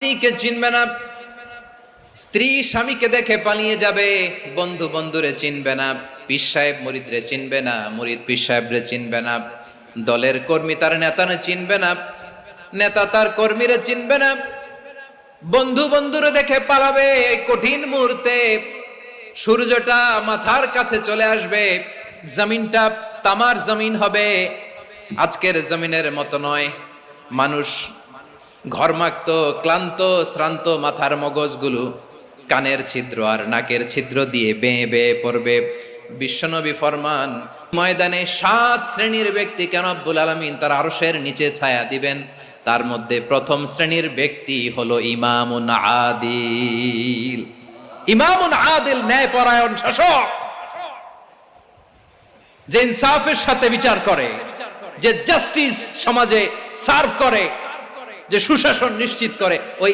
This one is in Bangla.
স্ত্রীকে চিনবে না, স্ত্রী স্বামীকে দেখে পালিয়ে যাবে, বন্ধু বন্ধুরে চিনবে না, পীর সাহেব মুরিদরে চিনবে না, মুরিদ পীর সাহেবরে চিনবে না, দলের কর্মী তার নেতারে চিনবে না, নেতা তার কর্মীরে চিনবে না, বন্ধু বন্ধুরে দেখে পালাবে। এই কঠিন মুহূর্তে সূর্যটা মাথার কাছে চলে আসবে, জমিনটা তামার জমিন হবে। আজকের জমিনের মতো নয়, মানুষ ঘর্মাক্ত, ক্লান্ত, শ্রান্ত মাথার মগজগুলো কানের ছিদ্র আর নাকের ছিদ্র দিয়ে বেয়ে বেয়ে পড়বে। বিশ্বনবী ফরমান, ময়দানে 7 শ্রেণীর ব্যক্তিকে রব্বুল আলামিন তার আরশের নিচে ছায়া দিবেন। তার মধ্যে প্রথম শ্রেণীর ব্যক্তি হলো ইমামুন আদিল। ইমামুন আদিল, ন্যায়পরায়ণ শাসক, যে ইনসাফের সাথে বিচার করে, যে জাস্টিস সমাজে সার্ভ করে, যে সুশাসন নিশ্চিত করে, ওই